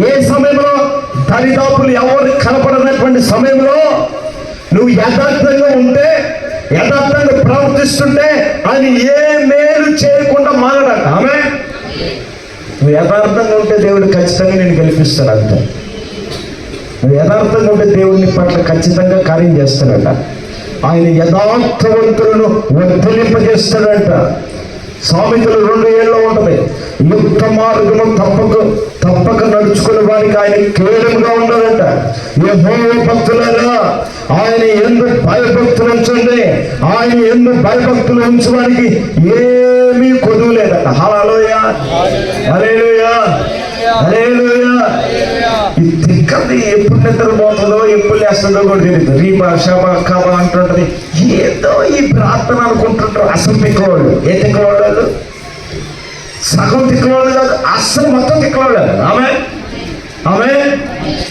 ఏ సమయంలో దరిదాపులు ఎవరు కనపడినటువంటి సమయంలో నువ్వు యథార్థంగా ఉంటే, యథార్థంగా ప్రవర్తిస్తుంటే ఆయన ఏ మేలు చేయకుండా మానడంట. ఆమె నువ్వు యథార్థంగా ఉంటే దేవుడు ఖచ్చితంగా నేను గెలిపిస్తాడు. అంతే. నువ్వు యథార్థంగా ఉంటే దేవుడిని పట్ల ఖచ్చితంగా కార్యం చేస్తాడట. ఆయన యథార్థవంతులను వర్ధలింపజేస్తాడంట. సామెతలు 2:7 ఉంటుంది, యుక్త మార్గము తప్పక నడుచుకునే వారికి ఆయన కేవలంగా ఉన్నాడంట. యెహోవా భక్తులారా, ఆయన ఎందుకు భయభక్తులు ఉంచండి, ఆయన ఎందుకు భయభక్తులు ఉంచడానికి ఏమీ కొదువు లేదట. హల్లెలూయా, హల్లెలూయా, హల్లెలూయా. ఈ తిక్కది ఎప్పుడు నిద్రపోతుందో ఎప్పుడు లేస్తుందో కూడా తెలియదు. రీబా షబా కబా అంటుంటది. ఏదో ఈ ప్రార్థన అనుకుంటుంటారు. అసలు తిక్కవాళ్ళు. ఏ తిక్కవాళ్ళు? సగం తిక్కవాళ్ళు కాదు, అస్సలు మొత్తం తిక్కవాళ్ళు. ఆమె ఆమె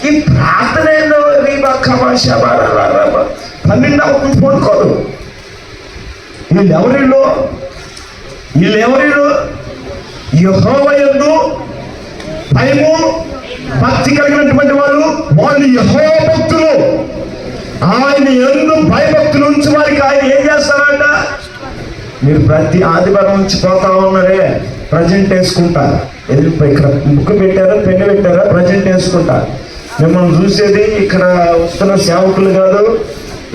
ఈ ప్రార్థన ఏందో రీబా కబా షబా 12 అవుతుంది పడుకోదు. వీళ్ళెవరిలో యెహోవా యందు భయము భక్తి కలిగినటువంటి వాళ్ళు యెహోవా భక్తులు. ఆయన యందు భయభక్తులు ఉంచి వారికి ఆయన ఏం చేస్తారంట? మీరు ప్రతి ఆదివారం నుంచి పోతా ఉన్నారే, ప్రజెంట్ వేసుకుంటారు. ఇక్కడ బుక్ పెట్టారా, పెన్ను పెట్టారా, ప్రజెంట్ వేసుకుంటారు. మిమ్మల్ని చూసేది ఇక్కడ వస్తున్న సేవకులు కాదు,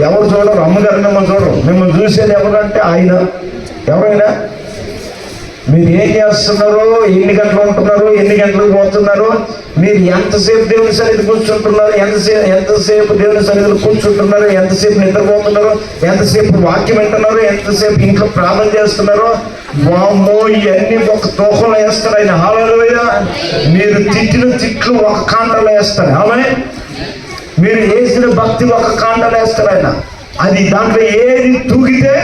ఎవరు చూడరు. అమ్మగారు మిమ్మల్ని చూడరు. మిమ్మల్ని చూసేది ఎవరంటే ఆయన. ఎవరైనా మీరు ఏం చేస్తున్నారో, ఎన్ని గంటలు ఉంటున్నారు, ఎన్ని గంటలకు పోతున్నారు, మీరు ఎంతసేపు దేవుని సన్నిధి కూర్చుంటున్నారు, ఎంతసేపు దేవుని సన్నిధిలో కూర్చుంటున్నారు, ఎంతసేపు నిద్రపోతున్నారు, ఎంతసేపు వాక్యం వింటున్నారు, ఎంతసేపు ఇంట్లో ప్రార్థన చేస్తున్నారు. వామ్మో, ఇవన్నీ ఒక తోకలో వేస్తారు ఆయన. హల్లెలూయా. మీరు తిట్టిన తిట్లు ఒక కాంటలో వేస్తారు. ఆమె మీరు వేసిన భక్తి ఒక కాంటలో వేస్తారు ఆయన. అది దాంట్లో ఏది తూగితే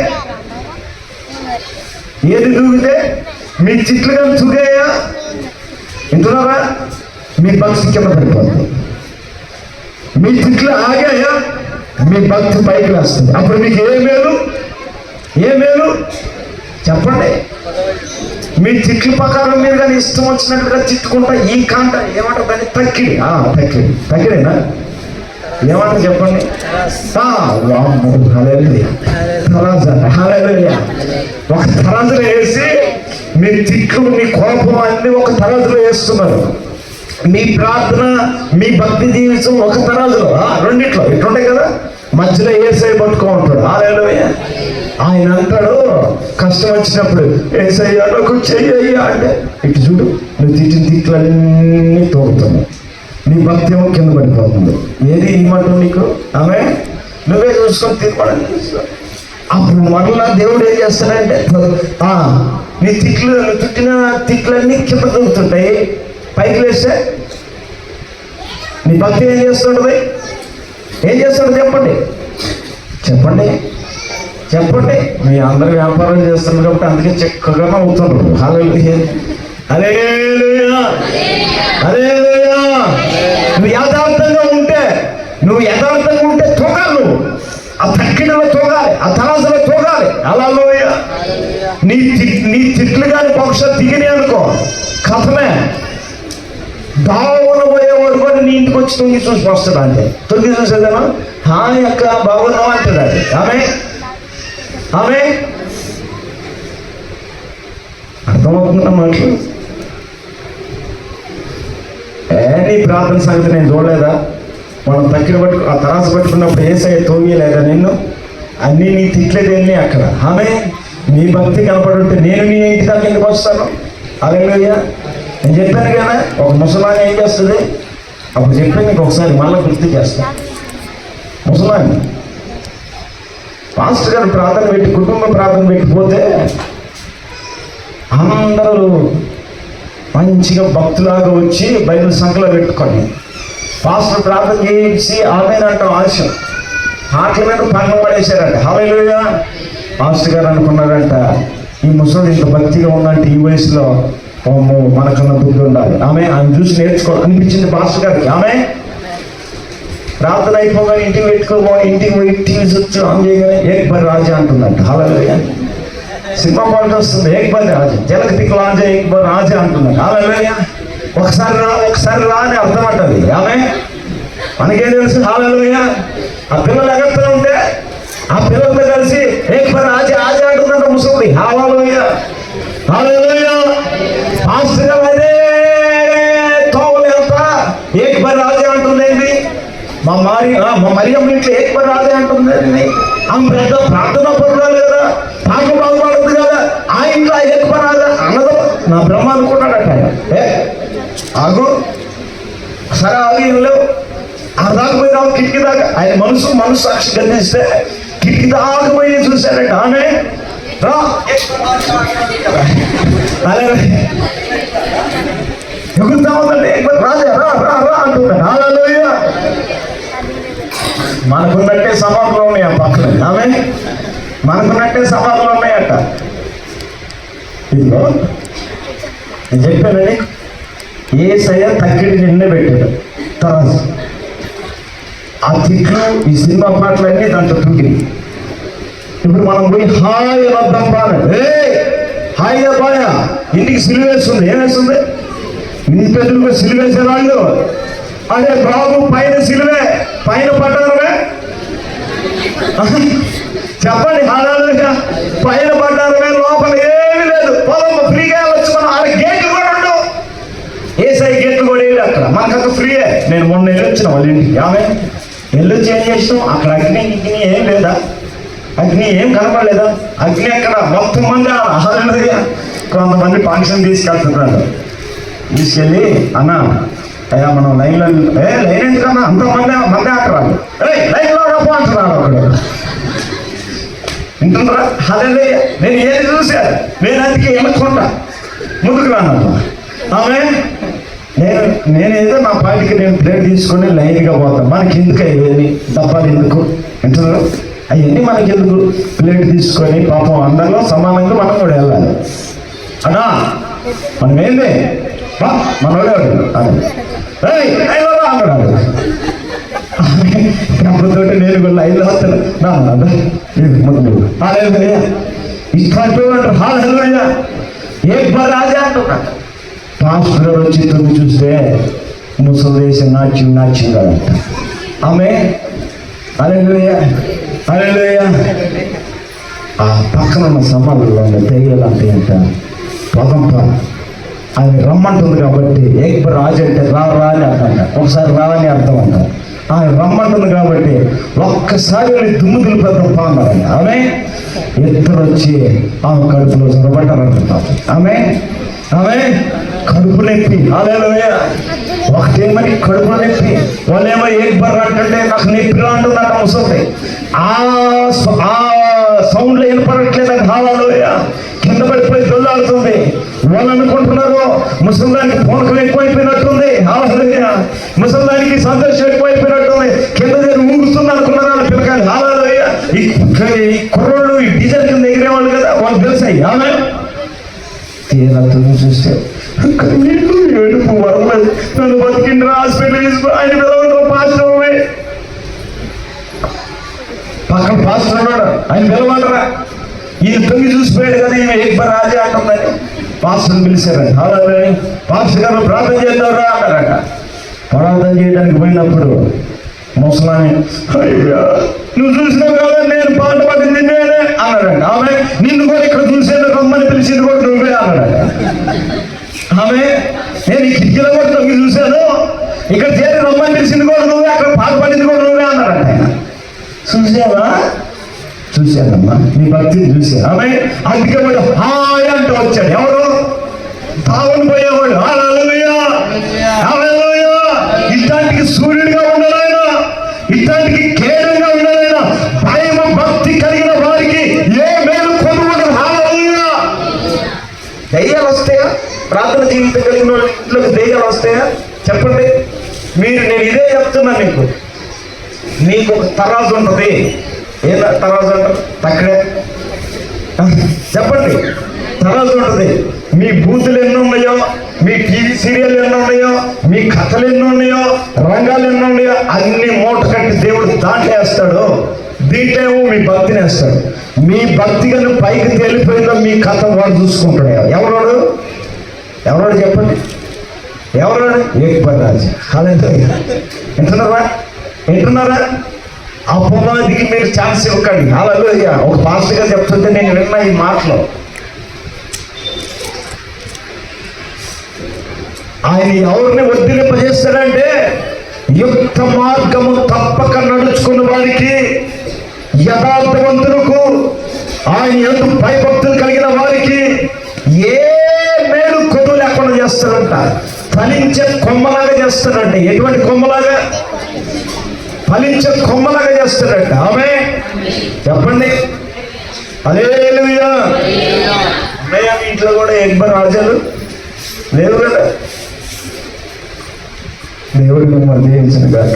మీ చిట్లు కానీ తుగాయా వింటున్నారా, మీ భక్తి కింద పడిపోతుంది. మీ చిట్లు ఆగాయా, మీ భక్తి పైకి వస్తుంది. అప్పుడు మీకు ఏ మేలు చెప్పండి. మీ చిట్ల ప్రకారం మీరు కానీ ఇష్టం వచ్చినట్టుగా చిట్టుకుంటా ఈ కాంట ఏమంటారు దాన్ని? తక్కిడేనా ఏమంటారు చెప్పండి? ఒక తరాజులో వేసి మీ తిట్లు, మీ కోపం అన్ని ఒక తరాజులో వేస్తున్నారు. మీ ప్రార్థన, మీ భక్తి జీవితం ఒక తరాజులో, రెండిట్లో ఇట్లుంటాయి కదా. మధ్యలో యేసయ్య పట్టుకో ఉంటాడు. హల్లెలూయా. ఆయన అంటాడు కష్టం వచ్చినప్పుడు, యేసయ్య నాకు చెయ్యయ్యా అంటే, ఇటు చూడు నువ్వు తిట్టిన తిట్లన్నీ తోగుతున్నావు, నీ భక్తి ఏమో కింద పడిపోతుంది. ఏది ఇవ్వమంటావు నీకు? ఆమె నువ్వే చూసుకొని తీర్మానం చేసుకో. అప్పుడు మరలా దేవుడు ఏం చేస్తాడంటే, నీ తిట్టిన తిట్లన్నీ కింద తగ్గుతుంటాయి, పైకి లేస్తే నీ భక్తి ఏం చేస్తుంటుంది? ఏం చేస్తాడు చెప్పండి. మీ అందరు వ్యాపారం చేస్తున్నారు కాబట్టి అందుకే చక్కగా అవుతున్నారు. హల్లెలూయా, హల్లెలూయా, హల్లెలూయా. నువ్వు యథార్థంగా ఉంటే తోగాలి. నువ్వు ఆ తక్కిడలో తోగాలి, ఆ తరాజులో తోగాలి. హల్లెలూయా. నీ తిట్లు కానీ బహుశా దిగినాయి అనుకో, కథమే. దావున పోయేవాడు కూడా నీ ఇంటికి వచ్చి తొంగి చూసి వస్తాడు. అంటే తొంగి చూసేదేమో హాయ్ అక్క బాగున్నావు అంటాడు. అది ఆమె అర్థమవుతుందా మాటలు? నీ ప్రార్థన సంగతి నేను చూడలేదా? మనం తక్కిన ఆ తరాసు పట్టుకున్నప్పుడు యేసయ్య తోగిలేదా నిన్ను? అన్నీ నీ తిట్లేదేమి అక్కడ. ఆమె నీ భక్తి కనపడి ఉంటే నేను నీ ఇంటి దాకా ఎందుకు వస్తాను? హల్లెలూయా. నేను చెప్పాను కదా, ఒక ముసలాన్ని ఏం చేస్తుంది? అప్పుడు చెప్పాను నీకు ఒకసారి మళ్ళీ గుర్తు చేస్తాను. ముసలాన్ని పాస్టర్ గారు ప్రార్థన పెట్టి, కుటుంబ ప్రార్థన పెట్టిపోతే అందరూ మంచిగా భక్తులాగా వచ్చి బైబిల్ సంఖ్యలో పెట్టుకొని పాస్టర్ ప్రార్థన చేసి ఆమెనంటాం ఆశ ఆటల మీద పనులు పడేశారంట. హల్లెలూయా. పాస్టర్ గారు అనుకున్నారంట, ఈ ముసలి ఇంత భక్తిగా ఉందంటే ఈ వయసులో మనకన్నా బుద్ధి ఉండాలి. ఆయన చూసి నేర్చుకో అనిపించింది పాస్టర్ గారికి. ప్రార్థన అయిపోగానే ఇంటికి పోయి టీవీ స్విచ్ ఆన్ చేయగానే ఏక్ బర్ రాజా అంటుందంట. హల్లెలూయా. సినిమా పాట వస్తుంది, ఏక్ బర్ రాజా, జలక తిక్కులాజా ఏక్ బర్ రాజా అంటుందంట. హల్లెలూయా. ఒకసారి రా అని అర్థం అంటది ఆమె. మనకేం తెలుసు? హల్లెలూయా. ఆ పిల్లలు ఎగరుతూ ఉంటే ఆ పిల్లలతో కలిసి ఏక్ బార్ ఆజా ఆజా అంటుందంట ముసలి. హల్లెలూయా హల్లెలూయా. పాస్టర్ గారు అదే తోవలు వెళ్తా ఏక్ బార్ ఆజా అంటుందేంటి? మా మరియమ్మ ఇంట్లో ఏక్ బార్ ఆజా అంటుందేంటి? ఆమె పెద్ద ప్రార్థన పడుతుంది కదా, పాట బాగుపడుతుంది కదా, ఆ ఇంట్లో ఏక్ బార్ ఆజా అన్నదో నా బ్రహ్మ అనుకున్నాడట. ఆగు సరే ఆగి లేవు అర్ధాకు పోయి రావు కిటికీ దాకా. ఆయన మనసు సాక్షి గర్జిస్తే కిటికీ దాకా పోయి చూశాడట. ఆమె రా ఎగురుతా ఉందంటే రాజా రా రా రా అంటున్నాడు. హల్లెలూయా. మనకున్నట్టే సమాధులు ఉన్నాయి ఆ పక్కన. ఆమె మనకున్నట్టే సమాధులు ఉన్నాయట. ఇదిగో నేను చెప్పానని యేసయ్య తగ్గిడి నిన్నే పెట్టాడు తర్వాత ఆ తిట్లు ఈ సినిమా పాటలన్నీ దాంట్లో తూగి. ఇప్పుడు మనం పోయి హాయ్ వద్దాం బాగా హాయ్ బాయ ఇంటికి సిలువేస్తుంది. ఏమేస్తుంది? ఇంటి ఎదురుగా సిలువేసే వాళ్ళు అదే బాబు పైన సిలువే పైన పడ్డారువే చెప్పండి. హల్లెలూయా. పైన పడ్డారువే లోపల ఏమీ లేదు. పొలం ఫ్రీగా వెళ్ళొచ్చు. మనం ఆ గేట్లు కూడా ఉండవు. ఏసై గేట్లు కూడా వేయడు అక్కడ. మనకంత ఫ్రీయే. నేను మొన్న వెళ్ళొచ్చిన వాళ్ళ ఇంటికి. ఆమె వెళ్ళొచ్చి ఏం చేసినాం? అక్కడ అగ్ని ఏం లేదా? అగ్ని ఏం కనపడలేదా? అగ్ని ఎక్కడ? మొత్తం మంది హల్లెలూయా. కొంతమంది ఫంక్షన్ తీసుకెళ్తున్నారు. తీసుకెళ్ళి అన్న అయ్యా మనం లైన్లో లైన్ ఎందుకన్నా అంతమంది అంటారు. లైన్లో రప్పు అంటున్నారు ఒకడు. వింటున్నారా? హల్లెలూయా. నేను ఏది చూశాను నేను అందుకే ఎన్నుకుంటా ముందుకు రాను. ఆమె నేనేదో నా పాటికి నేను ప్లేట్ తీసుకొని లైన్గా పోతాను. మనకి ఎందుకు అయ్యేది డబ్బాలు ఎందుకు వింటున్నారు? అవన్నీ మనకి ఎందుకు? ప్లేట్ తీసుకొని పాపం అందరిలో సమానంగా మనం కూడా వెళ్ళాలి అన్నా. మనం ఏంది మనోడే అన్నాడు. అప్పుడుతోటి నేను కూడా లైన్లో వస్తాను. ఇట్లాంటి హల్లెలూయా. ఏక్ బార్ ఆజా అంటున్నాడు. పాస్టర్ గారు వచ్చి తొమ్మిది చూస్తే ముసలి వేసి నాట్యంగా అంట. ఆమె హల్లెలూయా హల్లెలూయా. ఆ పక్కన ఉన్న సమాధుల్లో దెయ్యాలు అంటే అంట పొగంప. అది రమ్మంటుంది కాబట్టి ఏక్ బార్ ఆజా అంటే రా రా అని అర్థం. ఒకసారి రా అని అర్థం అంట. ఆమె రమ్మంటుంది కాబట్టి ఒక్కసారి దుమ్ము దులిపేద్దాం అన్నారండి. ఆమె ఇద్దరు వచ్చి ఆమె కడుపులో చొరబడ్డారంటున్నాం. ఆమె కడుపు నొప్పి. హల్లెలూయా. ఒకటేమని కడుపు నొప్పి. వాళ్ళేమో ఏక్ బార్ అంటే నాకు నొప్పి రా అంటున్నాక ముసలి ఆ సౌండ్లో వినపడట్లేదు. హల్లెలూయా. కింద పడిపోయి దొల్లాడుతుంది. వాళ్ళు అనుకుంటున్నారు ముసలిదానికి పూనకం ఎక్కువైపోయినట్టుంది. హల్లెలూయా. ముసలిదానికి సంతోషం ఎక్కువైపోయినట్టుంది. కింద దగ్గర ఊగుతుంది అనుకున్నారు వాళ్ళ పిల్లకాయలు. హల్లెలూయా. ఈ కుర్రోళ్ళు ఈ డీజల్ కింద ఎగిరేవాళ్ళు కదా, వాళ్ళు తెలిసాయి. ఆమె చూస్తే ఏడుపు వరలేదు. నన్ను బతికిండ్రా హాస్పిటల్ తీసుకో ఆయన పిలవండి. పాస్టర్ పక్కన పాస్టర్ ఉన్నాడు. ఆయన పిలవంటరా. ఈయన తొంగి చూసిపోయాడు కదా ఈమె ఏక్ బార్ ఆజా అంటుందని పాస్టర్ని పిలిచారంట. అలాగే పాస్టర్ గారు ప్రార్థన చేద్దాంరా అన్నారట. ప్రార్థన చేయడానికి పోయినప్పుడు ముసలాన్ని అయ్యా నువ్వు చూసినావు కదా నేను పాట పడింది నేనే అన్నాడంట. ఆమె నిన్ను కూడా ఇక్కడ చూసేది రమ్మని పిలిచింది కూడా నువ్వే అన్నాడట. ఆమె నేను ఈ కిటికీలో కూడా తొంగి చూశాను, ఇక్కడ చేరి రమ్మని పిలిచింది కూడా నువ్వే, అక్కడ పాట పడింది కూడా నువ్వే అన్నాడట. ఆయన చూసావా? చూశానమ్మా నీ భక్తిని చూశాను. ఆమె అందుకే వాడు హాయ్ అంటూ వచ్చాడు. ఎవరు? తావును పోయేవాడు. హల్లెలూయా హల్లెలూయా. ఇట్లాంటికి సూర్యుడిగా ఉండాలైనా, ఇట్లాంటికి కేంద్రంగా ఉండాలైనా భయం భక్తి కలిగిన వారికి ఏ మేలు పొందుకుంటారు. హల్లెలూయా. దయ్యాలు వస్తాయా? ప్రార్థన జీవితం కలిగిన వాళ్ళ ఇంట్లోకి దయ్యాలు వస్తాయా? చెప్పండి మీరు. నేను ఇదే చెప్తున్నాను మీకు ఒక తరాజు ఉంటుంది. ఏ తరాజు అంటారు? తక్కడే చెప్పండి. తరాజు ఉంటుంది. మీ బూతులు ఎన్ని ఉన్నాయో, మీ టీవీ సీరియల్ ఎన్ని ఉన్నాయో, మీ కథలు ఎన్ని ఉన్నాయో, రంగాలు ఎన్ని ఉన్నాయో అన్ని మూట కట్టి దేవుడు దాంట్లో వేస్తాడు. దీంట్లో మీ భక్తిని వేస్తాడు. మీ భక్తి కన్నా పైకి తేలిపోయిందో మీ కథ వాడు చూసుకుంటాడు. ఎవరోడు చెప్పండి. ఎవరు? ఏక్బరాజ్. హల్లెలూయా. వింటున్నారా? అపవాదికి మీరు ఛాన్స్ ఇవ్వకండి. హల్లెలూయా. ఒక పాస్టర్ గారు చెప్తుంటే నేను విన్నా ఈ మాటలో. ఆయన ఎవరిని వర్ధిల్లింపజేస్తాడంటే యుక్త మార్గము తప్పక నడుచుకున్న వారికి, యథార్థవంతులకు, ఆయన యందు భయభక్తులు కలిగిన వారికి ఏ మేలు కొద్దు లేకుండా చేస్తాడంట. ఫలించే కొమ్మలాగా చేస్తాడంట. ఎటువంటి కొమ్మలాగా? ఫలించే కొమ్మలాగా చేస్తాడంట. ఆమె చెప్పండి. హల్లెలూయా. ఉన్నాయా మీ ఇంట్లో కూడా ఏక్బరాజాలు? లేవు కదా. దేవుడి మిమ్మల్ని దీవించిన గాక,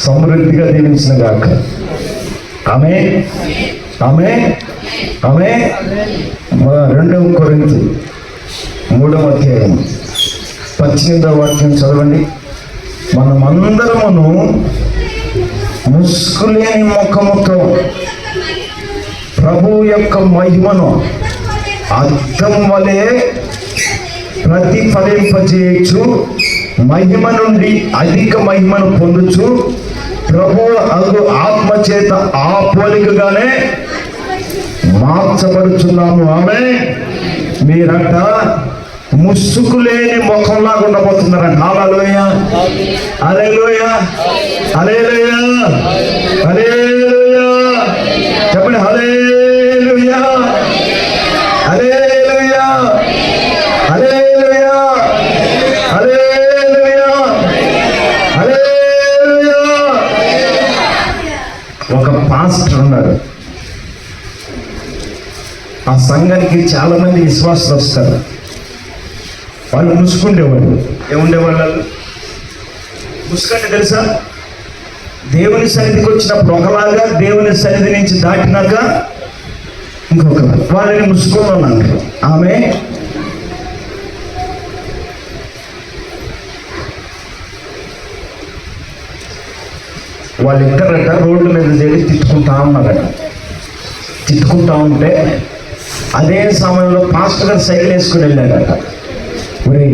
సమృద్ధిగా దీవించిన గాక. ఆమేన్, ఆమేన్, ఆమేన్. 2 కొరింథీ 3వ అధ్యాయం 18వ వాక్యం చదవండి. మనమందరమును ముసుగులేని ముఖముతో ప్రభు యొక్క మహిమను అద్దం వలె ప్రతిఫలింపజేయచ్చు, మహిమ నుండి అధిక మహిమను పొందుచు ప్రభు ఆత్మ చేత ఆ పోలికగానే మార్చబడుచున్నాము. ఆమె మీరంట ముసుగు లేని ముఖంలాగా ఉండబోతున్నారంట. హల్లెలూయా, హల్లెలూయా, హల్లెలూయా, హల్లెలూయా. చెప్పండి. హల్లెలూయా, హల్లెలూయా, హల్లెలూయా, హల్లెలూయా, హల్లెలూయా. ఒక పాస్టర్ ఉన్నారు. ఆ సంఘానికి చాలా మంది విశ్వాసులు వస్తారు. వాళ్ళు ముసుకుండేవాళ్ళు. ఏముండేవాళ్ళు? ముసుకంటే తెలుసా? దేవుని సన్నిధికి వచ్చినప్పుడు ఒకలాగా, దేవుని సన్నిధి నుంచి దాటినాక ఇంకొకలా. వాళ్ళని ముసుకోమని అంటారు. ఆమె వాళ్ళు ఎక్కడట రోడ్డు మీద చేరి తిట్టుకుంటా ఉన్నారట. తిట్టుకుంటా ఉంటే అదే సమయంలో పాస్టర్ గారు సైకిల్ వేసుకుని వెళ్ళాడట. ఒరే,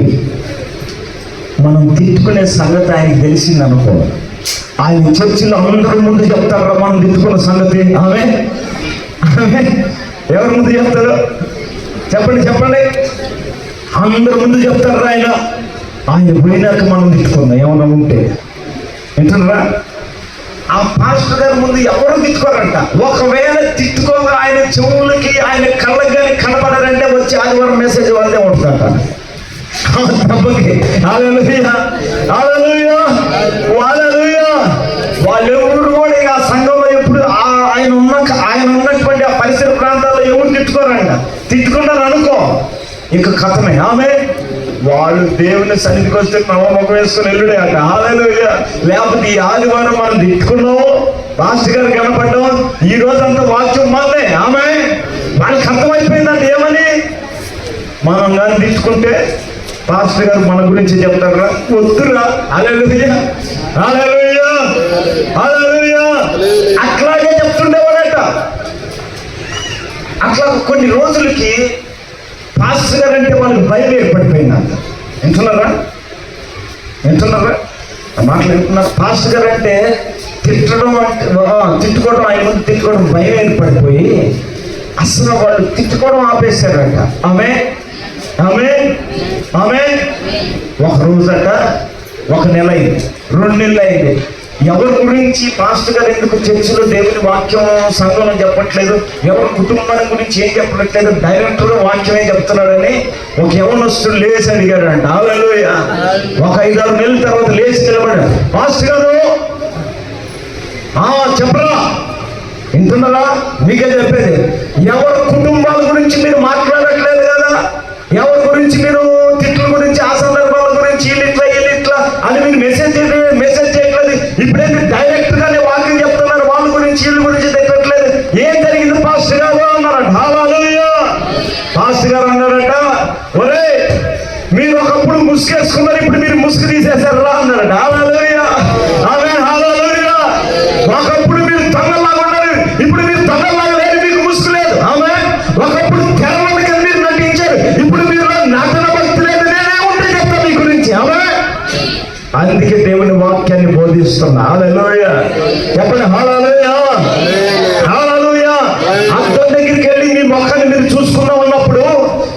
మనం తిట్టుకునే సంగతి ఆయనకి తెలిసింది అనుకో, ఆయన చర్చిలో అందరి ముందు చెప్తారా మనం తిట్టుకున్న సంగతి? ఆమె ఎవరి ముందు చెప్తారు? చెప్పండి, చెప్పండి. అందరి ముందు చెప్తారా? ఆయన పోయినాక మనం తిట్టుకుందాం ఏమన్నా ఉంటే. వింటున్నారా? ఆ పాస్టర్ గారి ముందు ఎవరు తిట్టుకోరంట. ఒకవేళ తిట్టుకోగా ఆయన చెవులకి, ఆయన కళ్ళకి కానీ కనపడారంటే వచ్చి ఆదివారం మెసేజ్ వాళ్ళే ఉంటుందంట. హల్లెలూయా, హల్లెలూయా, హల్లెలూయా. వాళ్ళెవరు కూడా ఇక ఆ సంఘంలో ఎప్పుడు ఆయన ఉన్నటువంటి ఆ పరిసర ప్రాంతాల్లో ఎవరు తిట్టుకోరంట. తిట్టుకున్నారు అనుకో ఇక కథమే. ఆమె వాళ్ళు దేవుని సన్నిధికి వస్తే నవముఖం వేసుకుని వెళ్ళుడే అట. హల్లెలూయా. లేకపోతే ఈ ఆదివారం మనం తిట్టుకున్నాము, పాస్టర్ గారు కనపడ్డాం, ఈ రోజంతా వాక్యం మాదే. ఆమె వాళ్ళకి అర్థమైపోయిందంటే ఏమని, మనం కానీ తిట్టుకుంటే పాస్టర్ గారు మన గురించి చెప్తారా? వద్దురా. హల్లెలూయా, హల్లెలూయా, హల్లెలూయా. అట్లాగే చెప్తుండేవాడట. అట్లా కొన్ని రోజులకి పాస్టర్ గారు అంటే వాళ్ళకి భయం ఏర్పడిపోయిందంట. వింటున్నారా? వింటున్నారా? మాటలు వింటున్నారు. పాస్టర్ గారు అంటే తిట్టుకోవడం, ఆయన ముందు తిట్టుకోవడం భయం ఏర్పడిపోయి అసలు వాళ్ళు తిట్టుకోవడం ఆపేశారట. ఆమె ఆమె ఆమె ఒక రోజట, ఒక నెల అయింది, 2 నెలలు అయింది. ఎవరి గురించి పాస్టర్ గారు ఎందుకు చర్చిలో దేవుని వాక్యం సంఘంలో చెప్పట్లేదు, ఎవరి కుటుంబాల గురించి ఏం చెప్పట్లేదు, డైరెక్టర్ వాక్యమే చెప్తున్నాడని ఒక యవనస్తుడు లేచి అడిగాడంట. హల్లెలూయా. ఒక 5-6 నెలల తర్వాత లేచి నిలబడ్డాడు. పాస్టర్ గారు చెప్పరా? వింటున్నారా? మీకే చెప్పేది. ఎవరి కుటుంబాల గురించి మీరు మాట్లాడట్లేదు కదా, ఎవరి గురించి మీరు తిట్ల గురించి, ఆ సందర్భాల గురించి, వీళ్ళు ఇట్లా అని మీకు మెసేజ్ చేయట్లేదు. ఇప్పుడేంటి డైరెక్ట్ గానే వాక్యం చెప్తున్నారు, వాళ్ళ గురించి వీళ్ళ గురించి తిట్టట్లేదు. ఏం జరిగింది పాస్టర్ గారు అన్నారట. హల్లెలూయా. పాస్టర్ గారు అన్నారట, ఒరే మీరు ఒకప్పుడు ముసుగేసుకున్నారు, ఇప్పుడు మీరు ముసుగు తీసేశారు రా అన్నారట. హల్లెలూయా, ఆమేన్, హల్లెలూయా. ఒకప్పుడు మీరు తొంగల్లాగా ఉన్నారు, ఇప్పుడు మీరు తొంగల్లాగా లేదు, మీకు ముసుగు లేదు. ఆమేన్. ఒకప్పుడు తెరవని మీరు నటించారు, ఇప్పుడు మీరు నటన భక్తి లేదు, నేనే అందుకే దేవుని వాక్యాన్ని బోధిస్తున్నా. హల్లెలూయా చెప్పండి. హల్లెలూయా హల్లెలూయా. అద్దం దగ్గరికి వెళ్ళి మీ ముఖాన్ని మీరు చూసుకున్నా ఉన్నప్పుడు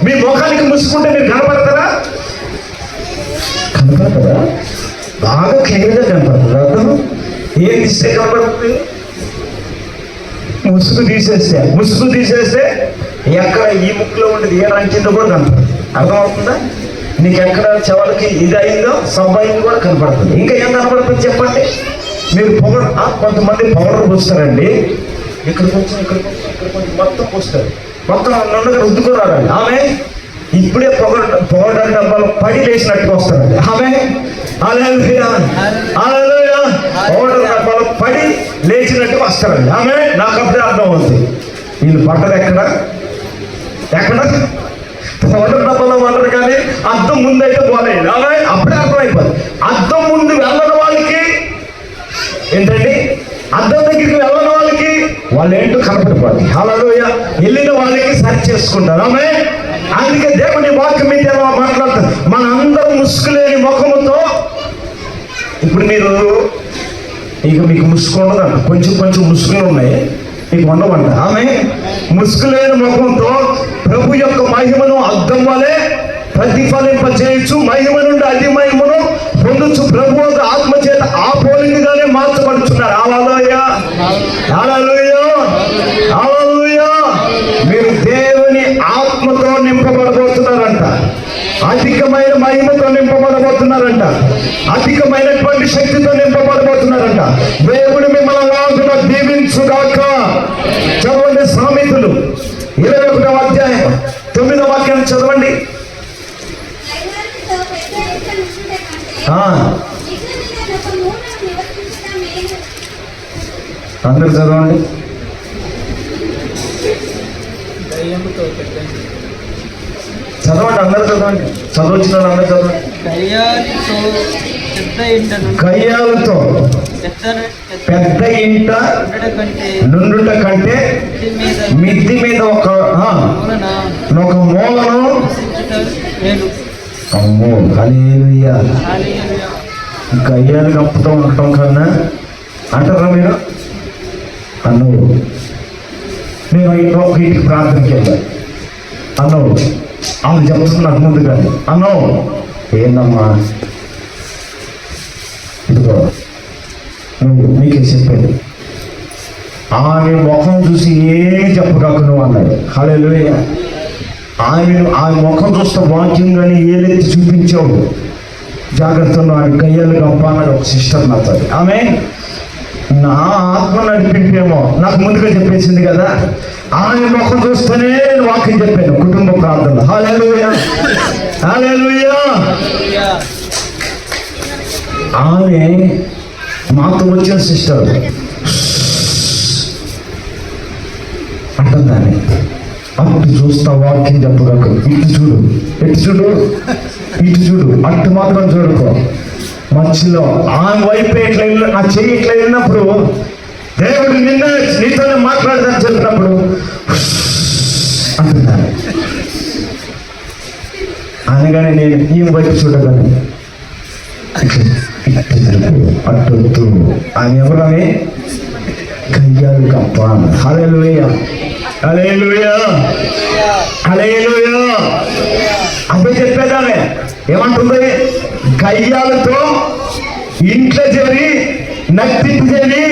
మీ ముఖానికి ముసుకుంటే మీరు కనపడతారా? కనపడతారా? బాగా క్లియర్గా కనపడుతుంది. అర్థం ఏం తీస్తే కనపడుతుంది? ముసుగు తీసేస్తే ఎక్కడ ఈ ముక్కులో ఉండేది ఏ రంచిందో కూడా కనపడుతుంది. అర్థమవుతుందా? నీకు ఎక్కడ చెవులకి ఇది అయిందో సబ్బు అయింది కూడా కనపడుతుంది. ఇంకా ఏం కనపడుతుంది చెప్పండి? మీరు కొంతమంది పౌడర్ పూస్తారండి. ఇక్కడ కొంచెం మొత్తం పూస్తారు. మొత్తం నుండగా రుద్దుకోరాడండి. ఆమె ఇప్పుడే పౌడర్ డబ్బాలు పడి లేచినట్టుగా వస్తారండి. ఆమె హల్లెలూయా హల్లెలూయా. పౌడర్ డబ్బాలు పడి లేచినట్టుగా వస్తారండి. ఆమె నాకు అప్పుడే అర్థం అవుతుంది వీళ్ళు పడ్డది ఎక్కడ పౌడర్ డబ్బాలో పడ్డరు, కానీ అద్దం ముందు అయితే పోలేదు. ఆమె అప్పుడే అర్థమైపోతుంది. అద్దం ముందు వెళ్ళని వాళ్ళకి ఏంటండి, అద్దం దగ్గరికి వెళ్ళని వాళ్ళకి వాళ్ళు ఏంటో కనపడిపోతుంది. హల్లెలూయా. వెళ్ళిన వాళ్ళకి సరి చేసుకుంటారు. ఆమె అందుకే దేవుని వాక్యం మీద ఎలా మాట్లాడుతారు? మన అందరం ముసుగులేని ముఖముతో. ఇప్పుడు మీరు మీకు ముసుగు ఉండదంట, కొంచెం ముసుగులు ఉన్నాయి, మీకు ఉండవంట. ఆమె ముసుగులేని ముఖంతో ప్రభు యొక్క మహిమను అద్దం వలె ప్రతిఫలింపచేయచ్చు, మహిమ నుండి అతి మహిమను పొందొచ్చు. ప్రభు ఆత్మ చేత ఆ పోలికగానే మార్చబడుతున్నారు. హల్లెలూయా హల్లెలూయా హల్లెలూయా. మీరు దేవుని ఆత్మతో నింపబడబోతున్నారంట, అధికమైన మహిమతో నింపబడబోతున్నారంట, అధికమైనటువంటి శక్తితో నింపబడబోతున్నారంట. దేవుడు మిమ్మల్ని లాగున దీవించుగాక. చదవండి సామెతలు 21వ అధ్యాయం 9వ వాక్యాన్ని చదవండి. అందరు చదవండి. అందరు చదవండి. చదవచ్చిన అందరు చదవండి. కయ్యాలతో పెద్ద ఇంట నుండుట కంటే మిద్ది మీద ఒక మూలను. అమ్మో హల్లెలూయా. కయ్యాలు కప్పుతూ ఉండటం కన్నా అంటారా మీరు? అన్నవు నేను ఒక ఇంటికి ప్రార్థనకి వెళ్ళాను. అన్నవు ఆమె చెప్తుంది నాకు ముందు కానీ. అన్నవు ఏందమ్మా, ఇదిగో నువ్వు మీకే చెప్పాను. ఆమె ముఖం చూసి ఏమి చెప్పగాక నువ్వు అన్నాడు. హల్లెలూయా. ఆమె ముఖం చూస్తే వాక్యం కానీ ఏదైతే చూపించావు జాగ్రత్తలో ఆమె కయ్యాలు గొప్ప అన్నాడు ఒక సిస్టర్ నాతో. ఆమె నా ఆత్మ నడిపింపేమో నాకు ముందుగా చెప్పేసింది కదా. ఆమె ముఖం చూస్తేనే నేను వాక్యం చెప్పాను కుటుంబ ప్రార్థనలో. హల్లెలూయా హల్లెలూయా. ఆమె మాతో వచ్చిన సిస్టర్ అంటుందాన్ని, అటు చూస్తా వాక్యం చెప్పగలకు, ఇటు చూడు అటు మాత్రం చూడుకో. మధ్యలో ఆమె వైపు ఇట్లా నా చెయ్యి ఇట్లా వెళ్ళినప్పుడు దేవుడు నీతోనే మాట్లాడదని చెప్పినప్పుడు అంటున్నాను. అనగానే నేను ఈ వైపు చూడగలను. అట్టొద్దు. ఆమె ఎవరని కయ్యాలు గొప్ప. హల్లెలూయా హల్లెలూయా హల్లెలూయా. అదే చెప్పేదామే ఏమంటుంది? కయ్యాలతో ఇంట్లో చేరి నత్తింటి చేరి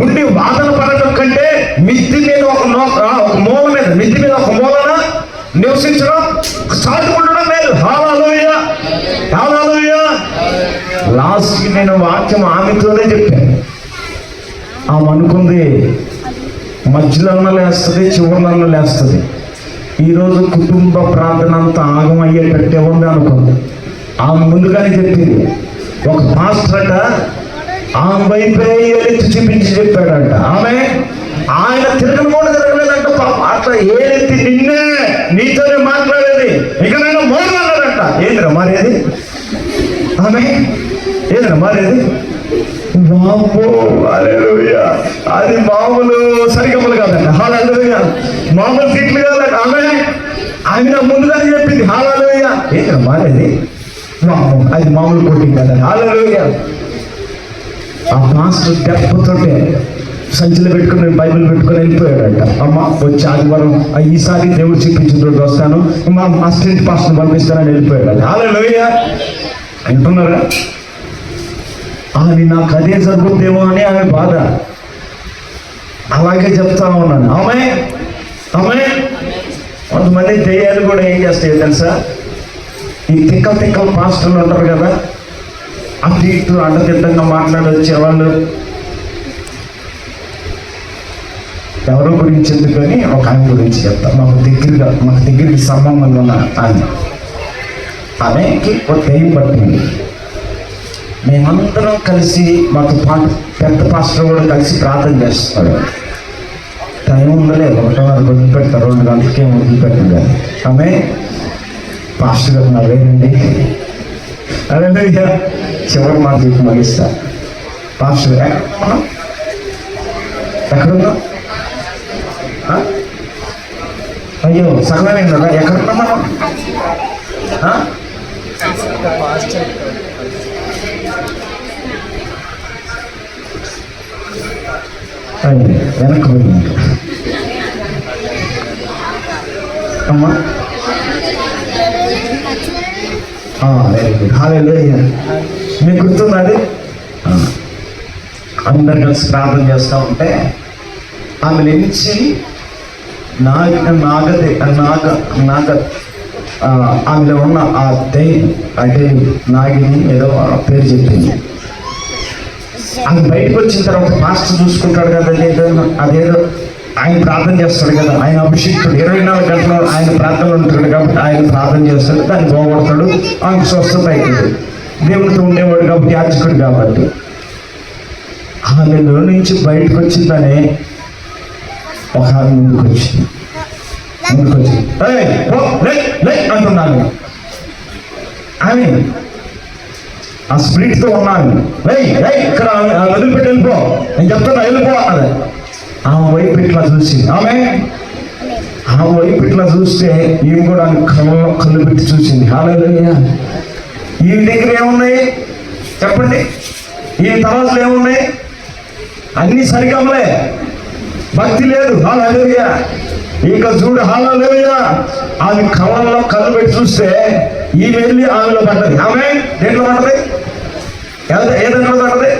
ఉండి వాదన పడటం కంటే మిద్ది మీద ఒక మూలన నివసించడం సాటుకుండడం లేదు. హల్లెలూయా హల్లెలూయా. లాస్ట్కి నేను వాక్యం ఆమెతోనే చెప్పాను. ఆమె అనుకుంది మధ్యలో లేస్తుంది, చివరిలో లేస్తుంది. ఈరోజు కుటుంబ ప్రార్థన అంతా ఆగం అయ్యేటట్టే ఉంది అనుకుంది. ఆమె ముందుగానే చెప్పింది. ఒక పాస్టర్ అట ఆమె వైపే ఏలెత్తి చూపించి చెప్పాడంట. ఆయన తిరగలేదంట. అట్లా ఏలెత్తి నీతోనే మాట్లాడేది, ఇక నేను మోడు అన్నాడంట. ఏంద్రా మారేది? ఏంద్రా మారేది? హల్లెలూయా. అది మామూలు సరిగమలు కాదంట. హల్లెలూయా. మామూలు తిట్లు కాదంట. ఆమె నా ముందుగానే చెప్పింది. హల్లెలూయా. ఏంద్రా మారేది? అది మామూలు కోటింగ్ కదా. హల్లెలూయా. ఆ మాస్టర్ దెబ్బతోటే సంచిలో పెట్టుకుని బైబిల్ పెట్టుకుని వెళ్ళిపోయాడట. అమ్మ వచ్చి ఆదివారం ఈసారి దేవుడు చూపించిన రోజు వస్తాను, మా అసిస్టెంట్ పాస్టర్ పంపిస్తానని వెళ్ళిపోయాడు. హల్లెలూయా. అంటున్నారా? అది నాకు అదే జరుగుతుందేమో అని ఆమె బాధ. అలాగే చెప్తా ఉన్నాను. ఆమె కొంతమంది దెయ్యాలు కూడా ఏం చేస్తాయో తెలుసా? ఈ తిక్కల పాస్టర్లు ఉంటారు కదా, అటు ఇటు అడ్డదిడ్డంగా మాట్లాడి వచ్చేవాళ్ళు. ఎవరి గురించి ఎందుకని ఒక ఆయన గురించి చెప్తా. మాకు దగ్గరికి సంబంధం ఉన్న ఆమెకి ఒక దెయ్యం పట్టింది. మేమందరం కలిసి మాతో పాటు పెద్ద పాస్టర్ కూడా కలిసి ప్రార్థన చేస్తున్నాడు. టైం ఉందలే, 1:30 వదిలిపెడతారు, 2 గంటలకి ఏం వదిలిపెట్టింది కానీ ఆమె పాస్టర్ గారు నా వేరండి. అదే చివరి మాట చెప్పి ముగిస్తా. పాస్టర్ ఎక్కడున్నా? అయ్యో సగమే కదా. ఎక్కడున్నా మనం? వెనక్కి పోయింది అమ్మా. Very good. హల్లెలూయా. మీకు గుర్తున్నది? అందరు కలిసి ప్రార్థన చేస్తూ ఉంటే ఆమె నుంచి ఆమెలో ఉన్న ఆ దెయ్యం అంటే నాగిని ఏదో పేరు చెప్పింది. ఆమె బయటకు వచ్చిన తర్వాత పాస్టర్ చూసుకుంటాడు కదా, అదేదో ఆయన ప్రార్థన చేస్తాడు కదా, ఆయన అభిషేకుడు 24 గంటలు ఆయన ప్రార్థనలు ఉంటాడు కాబట్టి ఆయన ప్రార్థన చేస్తాడు, దాన్ని పోగొడతాడు, ఆమెకు స్వస్థత అవుతుంది. దేవుడితో ఉండేవాడు కాబట్టి, యాజకుడు కాబట్టి. ఆమెలో నుంచి బయటకు వచ్చిందనే ఒక ఆమె ముందుకు వచ్చి అంటున్నాను. ఆమె ఆ స్పిరిట్తో ఉన్నాను. ఇక్కడ వదిలిపెట్టి వెళ్ళిపో, నేను చెప్తున్నా వెళ్ళిపో అన్నది. ఆమె వైపు ఇట్లా చూసి ఆమె వైపు ఇట్లా చూస్తే ఈమె కూడా కళ్ళు పెట్టి చూసింది. హల్లెలూయా. ఈ దగ్గర ఏమున్నాయి చెప్పండి? ఈ తరాసులు ఏమున్నాయి? అన్ని సరిగమలే, భక్తి లేదు. హల్లెలూయా. ఇక చూడు, హల్లెలూయా. ఆమె కళ్ళల్లో కళ్ళు పెట్టి చూస్తే ఈ వెళ్ళి ఆమెలో పడ్డది. ఆమె దేంట్లో పడ్డది? ఏ దాంట్లో పడ్డది?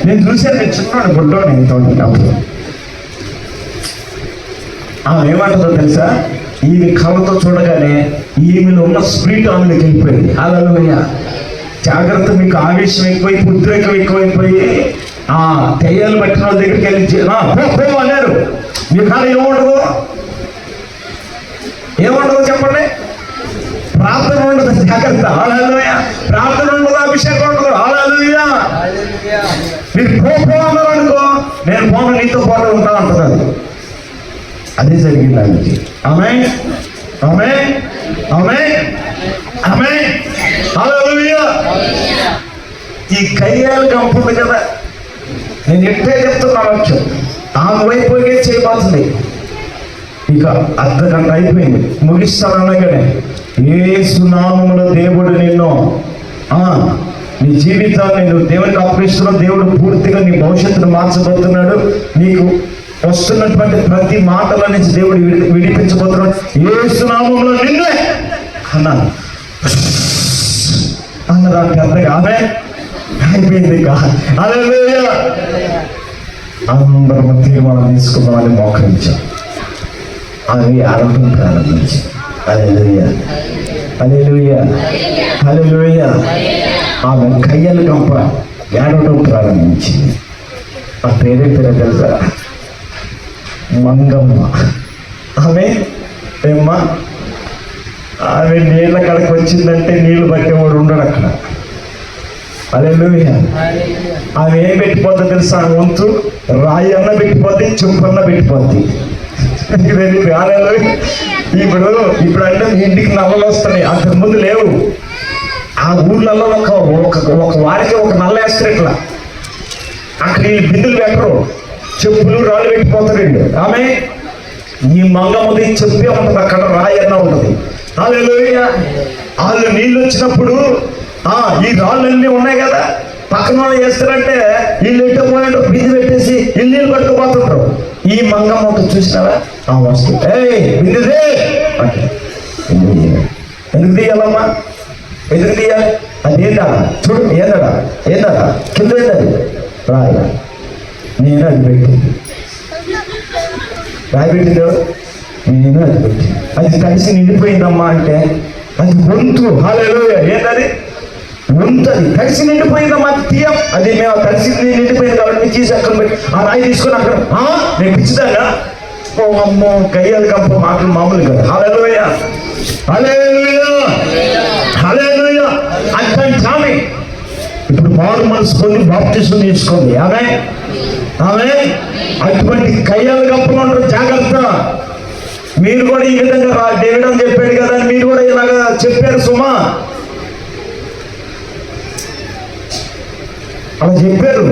నేను చూసాను, నేను చిన్నాడు గుడ్డోని అప్పుడు. ఆమె ఏమంటుందో తెలుసా? ఈమె కళ్ళతో చూడగానే ఈమెలో ఉన్న స్పిరిట్ ఆమెలోకి వెళ్ళిపోయింది. హల్లెలూయా. జాగ్రత్త, మీకు ఆవేశం ఎక్కువైపోయి, ఉద్రేకం ఎక్కువైపోయి దెయ్యాలు పట్టిన వాళ్ళ దగ్గరికి వెళ్ళి పో అన్నారు. మీ కాలం ఏముండదు చెప్పండి? ప్రార్థన ఉండదు. జాగ్రత్త. హల్లెలూయా. ప్రార్థన ఉండదు, అభిషేకం ఉండదు. హల్లెలూయా. మీరు పో అన్నారు అనుకో, నేను పోను, నీతో పాటు ఉంటాను అంటున్నది. అదే జరిగింది ఆమెకి. ఆమేన్, ఆమేన్, ఆమేన్, ఆమేన్. హల్లెలూయా. ఈ కయ్యాలు కంపుంది కదా, నేను ఎట్టే చెప్తున్నాను. ఆమె వైపు చేయబోతుంది. ఇక అర్ధగంట అయిపోయింది, ముగిస్తానగానే యేసు నామములో దేవుడు నిన్ను నీ జీవితాన్ని నువ్వు దేవునికి అప్పగిస్తున్నావు. దేవుడు పూర్తిగా నీ భవిష్యత్తును మార్చబోతున్నాడు. నీకు వస్తున్నటువంటి ప్రతి మాటల నుంచి దేవుడు విడిపించబోతున్నాడు. యేసు నామములో నిన్నే అన్నాను అన్నదా పెద్దగా. ఆమె అయిపోయింది. హల్లెలూయా. అందరం తీర్మానం తీసుకున్నామని మోకరించాం. ఆమె ఆడటం ప్రారంభించింది. హల్లెలూయా, హల్లెలూయా, హల్లెలూయా. ఆమె కయ్యలు కంప ఏడవటం ప్రారంభించింది. ఆ పేరే తెలుసా? మంగమ్మ. ఆమె ఏమ్మా, ఆమె నీళ్ళ కడకు వచ్చిందంటే నీళ్లు పట్టేవాడు ఉండడు అక్కడ. హల్లెలూయా. ఆమె ఏం పెట్టిపోద్దో తెలుసా? వంతు రాయి అన్న పెట్టిపోద్ది, చెంపన్న పెట్టిపోద్ది. ఇప్పుడు అంటే ఇంటికి నల్లలు వస్తున్నాయి, అంతకు ముందు లేవు. ఆ ఊర్లలో ఒక వారికి ఒక నల్ల వేస్తారు ఇట్లా. అక్కడ ఈ బిందులు పెట్టరు, చెప్పులు రాళ్ళు పెట్టిపోతారండి. ఆమె ఈ మంగమ్మది చెప్పే ఉంటుంది, అక్కడ రాయి అన్న ఉంటుంది. హల్లెలూయా. వాళ్ళు నీళ్ళు వచ్చినప్పుడు ఈ రాళ్ళన్నీ ఉన్నాయి కదా, పక్కన వాళ్ళు చేస్తారంటే వీళ్ళు ఎట్టో పోయాడు బింది పెట్టేసి వీళ్ళు నీళ్ళు పట్టుకుపోతుంటారు. ఈ మంగమ్మ ఒక చూసినారా వస్తుంది, బిందుదే అంటే ఎందుకు తీయాలమ్మా, ఎందుకు తీయాలి, అది ఏంటా చూడు, ఏందా కింద ఏంటది రాయ, నేను అది పెట్టింది రాయి పెట్టింది, నేను అది పెట్టింది, అది కలిసి నిండిపోయిందమ్మా అంటే అది వంతు. హల్లెలూయా. ఏంటది వంతు, అది కలిసి నిండిపోయిందమ్మా, అది తీయం, అది మేము కలిసి నిండిపోయింది కాబట్టి తీసి అక్కడ పెట్టి ఆ రాయి తీసుకొని అక్కడ నేను పిచ్చిదాగా అమ్మో కయ్యాలి కంప మాటలు మామూలు కదా. హల్లెలూయా, హల్లెలూయా, హల్లెలూయా. అట్లాంటి ఆమె ఇప్పుడు మారు మనసు పొంది బాప్టిజం తీసుకోండి. ఆమె అటువంటి కయ్యాలు కంపలు ఉంటారు, జాగ్రత్త. మీరు కూడా ఈ విధంగా డేవిడ్ అని చెప్పాడు కదా, మీరు కూడా ఇలాగా చెప్పారు సుమా, అలా చెప్పారు.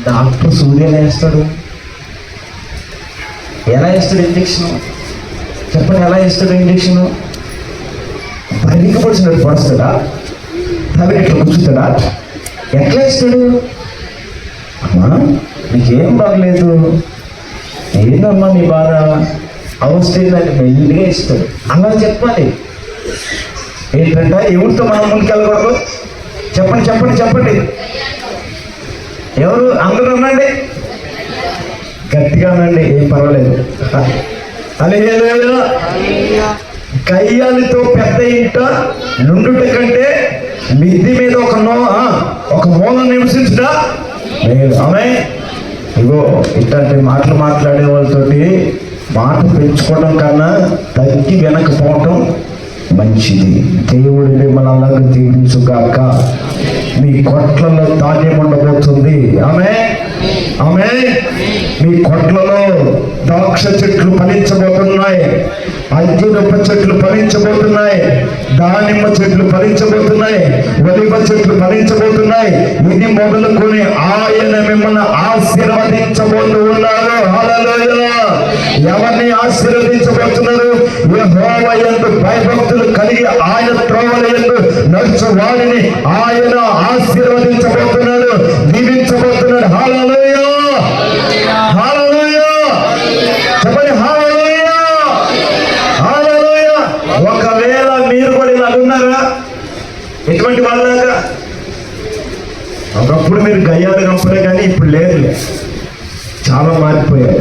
డాక్టర్ సూర్యని వేస్తాడు, ఎలా వేస్తాడు ఇంజక్షన్ చెప్పండి, ఎలా వేస్తాడు ఇంజక్షన్? బయటికి పొడిచినట్టు పొడుస్తాడా, తవి ఎట్లా కూర్చుతాడా, ఎట్లా వేస్తాడు? అమ్మా నీకేం బాగలేదు, ఏందమ్మా నీ బాధ, అవస్థ ఏంటంటే మెల్లిగా ఇస్తాడు. అలా చెప్పాలి. ఏంటంటే ఎవరితో మనం ముందుకెళ్ళకూడదు, చెప్పండి చెప్పండి చెప్పండి, ఎవరు అందరూ అనండి, గట్టిగా అనండి, ఏం పర్వాలేదు. హల్లెలూయా. కయ్యాలితో పెద్ద ఇంట నుండుట కంటే మిద్ది మీద ఒక మూల నివసించుట లేదు. ఆమె ఇగో ఇట్లాంటి మాటలు మాట్లాడే వాళ్ళతోటి మాట పెంచుకోవడం కన్నా తగ్గి వెనకపోవటం మంచిది. దేవుడు మిమ్మల్ని అలాగే దీవించుగాక. మీ కొట్లలో ధాన్యం ఉండబోతుంది. ఆమె మీ కొట్లలో ద్రాక్ష చెట్లు ఫలించబోతున్నాయి, అంజూరపు చెట్లు ఫలించబోతున్నాయి, దానిమ్మ చెట్లు ఫలించబోతున్నాయి, ఒలివ చెట్లు ఫలించబోతున్నాయి. ఇది మొదలుకొని ఆయన మిమ్మల్ని ఆశీర్వదించబోతూ ఉన్నారు. హల్లెలూయా. ఎవరిని ఆశీర్వదించబోతున్నారు? యెహోవా యందు భయభక్తులు కలిగి ఆయన త్రోవల యందు నడుచు వారిని ఆయన ఆశీర్వదించబోతున్నాడు, దీవించబోతున్నాడు. హల్లెలూయా, హల్లెలూయా. చెప్పండి హల్లెలూయా, హల్లెలూయా. ఒకవేళ మీరు కూడా ఇలా ఉన్నారా, ఎటువంటి వాళ్ళగా? ఒకప్పుడు మీరు గయ్యాలు కంపలే కానీ ఇప్పుడు లేదు, చాలా మారిపోయాయి.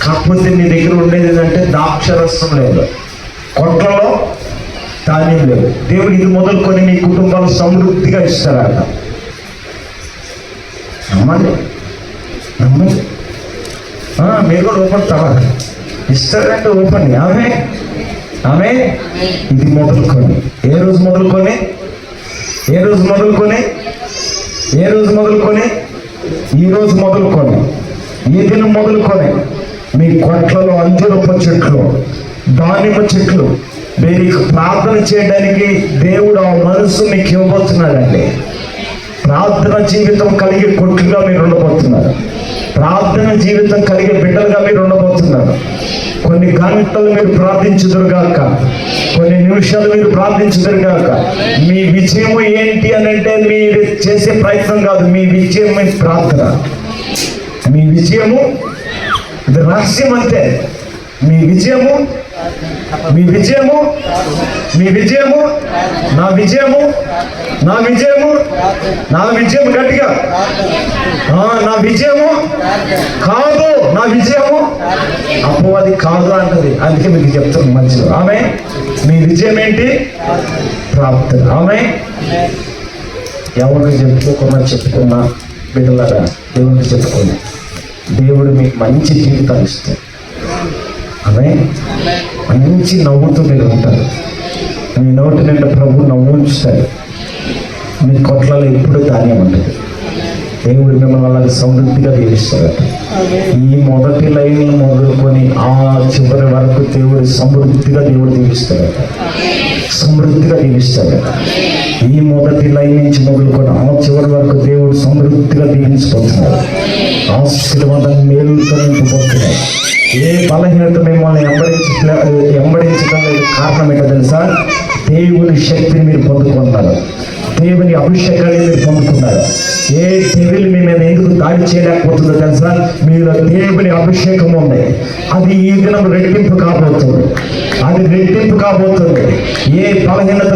కాకపోతే నీ దగ్గర ఉండేది ఏంటంటే ద్రాక్షరసం లేదు, కొట్లలో ధాన్యం లేదు. దేవుడు ఇది మొదలుకొని మీ కుటుంబాలు సమృద్ధిగా ఇస్తారట. నమ్మండి, మీరు కూడా ఓపెన్ తవ్వాలి, ఇస్తారంటే ఓపెన్. ఆమె ఇది మొదలుకొని ఏ రోజు మొదలుకొని ఈ రోజు మొదలుకొని ఈ దినం మొదలుకొని మీ కొట్లలో అంజూరపు చెట్లు, దానిమ్మ చెట్లు, మీరు ప్రార్థన చేయడానికి దేవుడు ఆ మనసు మీకు ఇవ్వబోతున్నాడండి. ప్రార్థన జీవితం కలిగే కొట్లుగా మీరు ఉండబోతున్నారు, ప్రార్థన జీవితం కలిగే బిడ్డలుగా మీరు ఉండబోతున్నారు. కొన్ని గంటలు మీరు ప్రార్థించుదురుగాక, కొన్ని నిమిషాలు మీరు ప్రార్థించుదురుగాక. మీ విజయము ఏంటి అని అంటే మీరు చేసే ప్రయత్నం కాదు, మీ విజయం మీ ప్రార్థన. మీ విజయము ఇది రహస్యం అంతే. మీ విజయము నా విజయము గట్టిగా, నా విజయము కాదు, నా విజయము అపవాది కాదు అంటది. అందుకే మీకు చెప్తాను మంచిది. మీ విజయం ఏంటి? ప్రార్థన. ఎవరికి చెప్పుకున్నా బిడ్డలారా, దేవుడికి చెప్పుకోండి. దేవుడు మీకు మంచి జీవితాలు ఇస్తాడు. మంచి నవ్వుతూ మీరు ఉంటారు. మీ నోటి నిండా ప్రభు నవ్వు ఉంచుతాడు. మీ కొట్లలో ఎప్పుడు ధాన్యం ఉంటుంది. దేవుడు మిమ్మల్ని అలాగే సమృద్ధిగా దీవిస్తాడు. ఈ మొదటి లైన్ మొదలుకొని ఆ చివరి వరకు దేవుడు సమృద్ధిగా దీవిస్తాడు, సమృద్ధిగా దీవిస్తాడు. ఈ మొదటి లైన్ నుంచి మొదలుకొని ఆ చివరి వరకు దేవుడు సమృద్ధిగా దీవించిపోతున్నాడు. ఆశీర్వాదం మేలుతో నింపుకుంటున్నాడు. ఏ బలహీనత మిమ్మల్ని వెంబడించడం లేదు. కారణం ఏంటో తెలుసా? దేవుని శక్తిని మీరు పొందుకుంటున్నారు, దేవుని అభిషేకాన్ని మీరు పొందుకున్నారు. ఏ తెగులు మీ మీద ఎందుకు దాడి చేయలేకపోతుందో తెలుసా? మీలో దేవుని అభిషేకం ఉంది. అది ఈ దినం రెట్టింపు కాబోతుంది, అది రెట్టింపు కాబోతుంది. ఏ బలహీనత